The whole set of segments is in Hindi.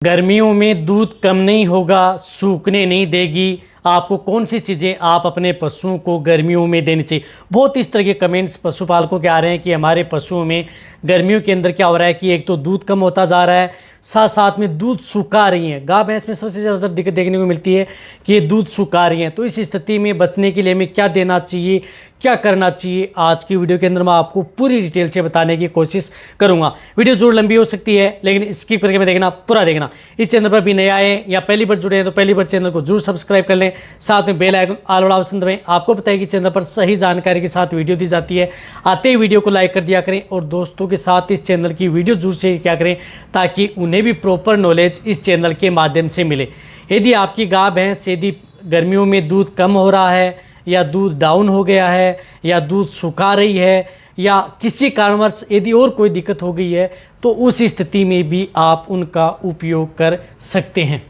गर्मियों में दूध कम नहीं होगा, सूखने नहीं देगी। आपको कौन सी चीज़ें आप अपने पशुओं को गर्मियों में देनी चाहिए। बहुत इस तरह के कमेंट्स पशुपालकों के आ रहे हैं कि हमारे पशुओं में गर्मियों के अंदर क्या हो रहा है कि एक तो दूध कम होता जा रहा है, साथ साथ में दूध सुखा रही हैं। गाय भैंस में सबसे ज़्यादा दिक्कत देखने को मिलती है कि ये दूध सुखा रही हैं। तो इस स्थिति में बचने के लिए हमें क्या देना चाहिए, क्या करना चाहिए, आज की वीडियो के अंदर मैं आपको पूरी डिटेल से बताने की कोशिश करूंगा। वीडियो जरूर लंबी हो सकती है, लेकिन स्किप करके मैं देखना, पूरा देखना। इस चैनल पर भी नए आए या पहली बार जुड़े हैं तो पहली बार चैनल को जरूर सब्सक्राइब कर लें, साथ में बेल आइकन ऑल वाला ऑप्शन दबाएं। आपको पता है कि चैनल पर सही जानकारी के साथ वीडियो दी जाती है। आते ही वीडियो को लाइक कर दिया करें और दोस्तों के साथ इस चैनल की वीडियो जरूर शेयर किया करें ताकि उन्हें भी प्रॉपर नॉलेज इस चैनल के माध्यम से मिले। यदि आपकी गाय भैंस यदि गर्मियों में दूध कम हो रहा है या दूध डाउन हो गया है या दूध सुखा रही है या किसी कारणवश यदि और कोई दिक्कत हो गई है तो उस स्थिति में भी आप उनका उपयोग कर सकते हैं।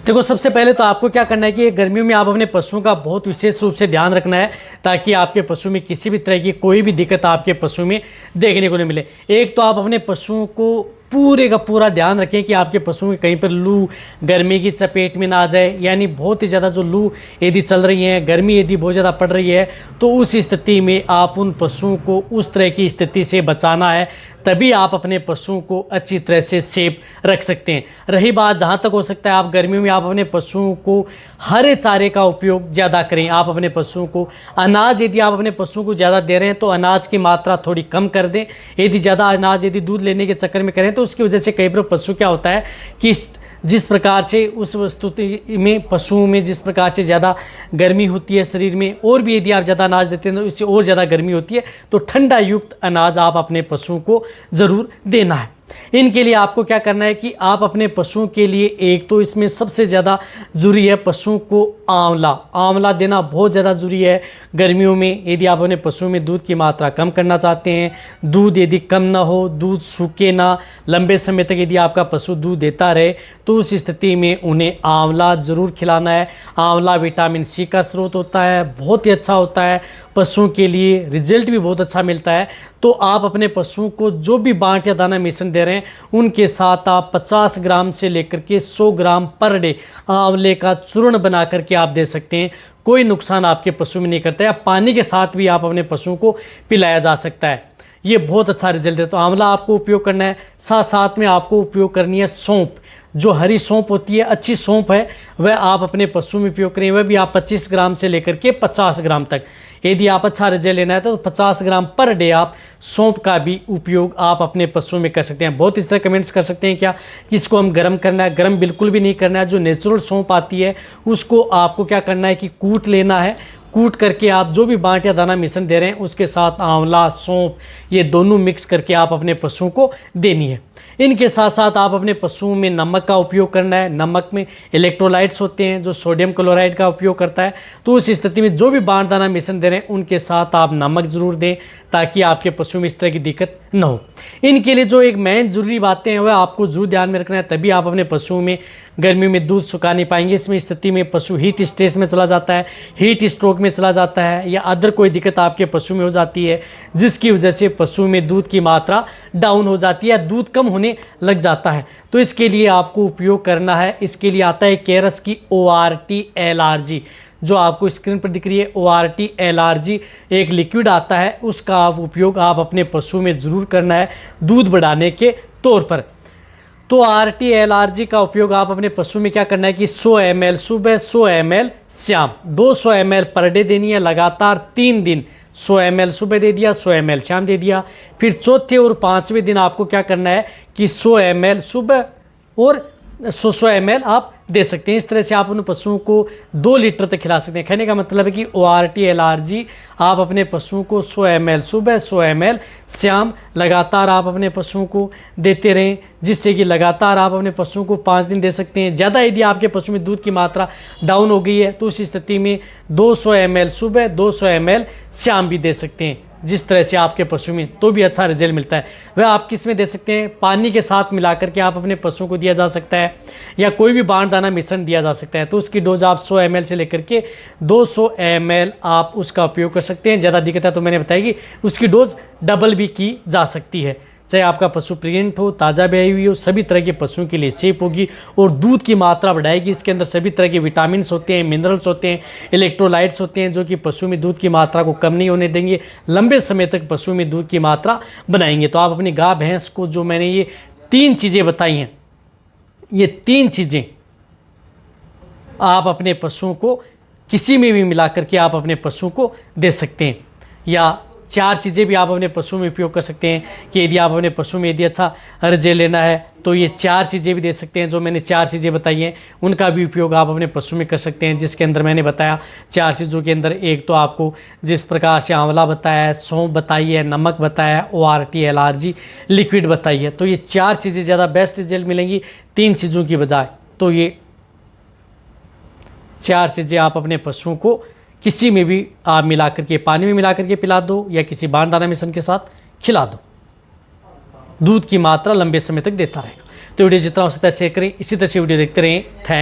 देखो, सबसे पहले तो आपको क्या करना है कि गर्मियों में आप अपने पशुओं का बहुत विशेष रूप से ध्यान रखना है ताकि आपके पशु में किसी भी तरह की कोई भी दिक्कत आपके पशु में देखने को नहीं मिले। एक तो आप अपने पशुओं को पूरे का पूरा ध्यान रखें कि आपके पशुओं में कहीं पर लू गर्मी की चपेट में ना आ जाए, यानी बहुत ही ज़्यादा जो लू यदि चल रही है, गर्मी यदि बहुत ज़्यादा पड़ रही है तो उस स्थिति में आप उन पशुओं को उस तरह की स्थिति से बचाना है, तभी आप अपने पशुओं को अच्छी तरह से सेफ रख सकते हैं। रही बात जहाँ तक हो सकता है आप गर्मियों में आप अपने पशुओं को हरे चारे का उपयोग ज़्यादा करें। आप अपने पशुओं को अनाज यदि आप अपने पशुओं को ज़्यादा दे रहे हैं तो अनाज की मात्रा थोड़ी कम कर दें। यदि ज़्यादा अनाज यदि दूध लेने के चक्कर में करें तो उसकी वजह से कई बार पशु क्या होता है कि जिस प्रकार से उस वस्तुति में पशुओं में जिस प्रकार से ज़्यादा गर्मी होती है शरीर में, और भी यदि आप ज़्यादा अनाज देते हैं तो इससे और ज़्यादा गर्मी होती है, तो ठंडा युक्त अनाज आप अपने पशुओं को ज़रूर देना है। इनके लिए आपको क्या करना है कि आप अपने पशुओं के लिए एक तो इसमें सबसे ज़्यादा ज़रूरी है पशुओं को आंवला देना बहुत ज़्यादा ज़रूरी है गर्मियों में। यदि आप अपने पशुओं में दूध की मात्रा कम करना चाहते हैं, दूध यदि कम ना हो, दूध सूखे ना, लंबे समय तक यदि आपका पशु दूध देता रहे तो उस स्थिति में उन्हें आंवला ज़रूर खिलाना है। आंवला विटामिन सी का स्रोत होता है, बहुत ही अच्छा होता है पशुओं के लिए, रिजल्ट भी बहुत अच्छा मिलता है। तो आप अपने पशुओं को जो भी बांट या दाना मिश्रण दे रहे हैं उनके साथ आप 50 ग्राम से लेकर के 100 ग्राम पर डे आंवले का चूर्ण बना करके आप दे सकते हैं। कोई नुकसान आपके पशु में नहीं करता है। पानी के साथ भी आप अपने पशुओं को पिलाया जा सकता है, ये बहुत अच्छा रिजल्ट है। तो आंवला आपको उपयोग करना है। साथ साथ में आपको उपयोग करनी है सौंफ, जो हरी सौंफ होती है, अच्छी सौंफ है, वह आप अपने पशु में उपयोग करें। वह भी आप 25 ग्राम से लेकर के 50 ग्राम तक। यदि आप अच्छा रिजल्ट लेना है तो 50 ग्राम पर डे आप सौंफ का भी उपयोग आप अपने पशुओं में कर सकते हैं। बहुत इस तरह कमेंट्स कर सकते हैं क्या कि इसको हम गर्म करना है। गर्म बिल्कुल भी नहीं करना है। जो नेचुरल सौंफ आती है उसको आपको क्या करना है कि कूट लेना है। कूट करके आप जो भी बांट या दाना मिश्रण दे रहे हैं उसके साथ आंवला, सौंफ, ये दोनों मिक्स करके आप अपने पशुओं को देनी है। इनके साथ साथ आप अपने पशुओं में नमक का उपयोग करना है। नमक में इलेक्ट्रोलाइट्स होते हैं जो सोडियम क्लोराइड का उपयोग करता है। तो उस स्थिति में जो भी बांट दाना मिश्रण दे रहे हैं उनके साथ आप नमक जरूर दें ताकि आपके पशु में इस तरह की दिक्कत न हो। इनके लिए जो एक मेन जरूरी बातें हैं वह आपको जरूर ध्यान में रखना है, तभी आप अपने पशुओं में गर्मी में दूध सुखा नहीं पाएंगे। इसमें स्थिति में पशु हीट स्ट्रेस में चला जाता है, हीट स्ट्रोक में चला जाता है या अदर कोई दिक्कत आपके पशु में हो जाती है जिसकी वजह से पशु में दूध की मात्रा डाउन हो जाती है या दूध कम होने लग जाता है। तो इसके लिए आपको उपयोग करना है। इसके लिए आता है केरस की ORT LRG, जो आपको स्क्रीन पर दिख रही है। ORT LRG एक लिक्विड आता है, उसका आप उपयोग आप अपने पशु में ज़रूर करना है दूध बढ़ाने के तौर पर। तो ORT LRG का उपयोग आप अपने पशु में क्या करना है कि 100 ml सुबह, 100 ml शाम, 200 ml पर डे देनी है लगातार 3 दिन। 100 ml सुबह दे दिया, 100 ml शाम दे दिया। फिर चौथे और पाँचवें दिन आपको क्या करना है कि 100 ml सुबह और 100 ml आप दे सकते हैं। इस तरह से आप उन पशुओं को 2 लीटर तक खिला सकते हैं। कहने का मतलब है कि ORT LRG आप अपने पशुओं को 100 ml सुबह, 100 ml शाम लगातार आप अपने पशुओं को देते रहें, जिससे कि लगातार आप अपने पशुओं को 5 दिन दे सकते हैं। ज़्यादा यदि आपके पशु में दूध की मात्रा डाउन हो गई है तो उस स्थिति में 200 ml सुबह, 200 ml शाम भी दे सकते हैं। जिस तरह से आपके पशु में तो भी अच्छा रिजल्ट मिलता है। वह आप किस में दे सकते हैं, पानी के साथ मिलाकर के आप अपने पशुओं को दिया जा सकता है या कोई भी बांट दाना मिश्रण दिया जा सकता है। तो उसकी डोज आप 100 ml से लेकर के 200 ml आप उसका उपयोग कर सकते हैं। ज़्यादा दिक्कत है तो मैंने बताया कि उसकी डोज डबल भी की जा सकती है। चाहे आपका पशु प्रेग्नेंट हो, ताज़ा ब्याई हुई हो, सभी तरह के पशुओं के लिए सेफ होगी और दूध की मात्रा बढ़ाएगी। इसके अंदर सभी तरह के विटामिन होते हैं, मिनरल्स होते हैं, इलेक्ट्रोलाइट्स होते हैं, जो कि पशु में दूध की मात्रा को कम नहीं होने देंगे, लंबे समय तक पशु में दूध की मात्रा बनाएंगे। तो आप अपनी गाय भैंस को, जो मैंने ये 3 चीज़ें बताई हैं, ये 3 चीज़ें आप अपने पशुओं को किसी में भी मिला करके आप अपने पशुओं को दे सकते हैं। या 4 चीज़ें भी आप अपने पशु में उपयोग कर सकते हैं कि यदि आप अपने पशु में यदि अच्छा रिजल्ट लेना है तो ये 4 चीज़ें भी दे सकते हैं। जो मैंने 4 चीज़ें बताई हैं उनका भी उपयोग आप अपने पशु में कर सकते हैं, जिसके अंदर मैंने बताया 4 चीज़ों के अंदर एक तो आपको जिस प्रकार से आंवला बताया है, सौंफ बताई है, नमक बताया है, ORT एलआरजी लिक्विड बताई है। तो ये 4 चीज़ें ज़्यादा बेस्ट रिजल्ट मिलेंगी 3 चीज़ों की बजाय। तो ये 4 चीज़ें आप अपने पशुओं को किसी में भी आप मिला करके, पानी में मिला करके पिला दो या किसी बाण दाना मिश्रण के साथ खिला दो, दूध की मात्रा लंबे समय तक देता रहेगा। तो वीडियो जितना हो सकता है शेयर करें, इसी तरह से वीडियो देखते रहें। थैंक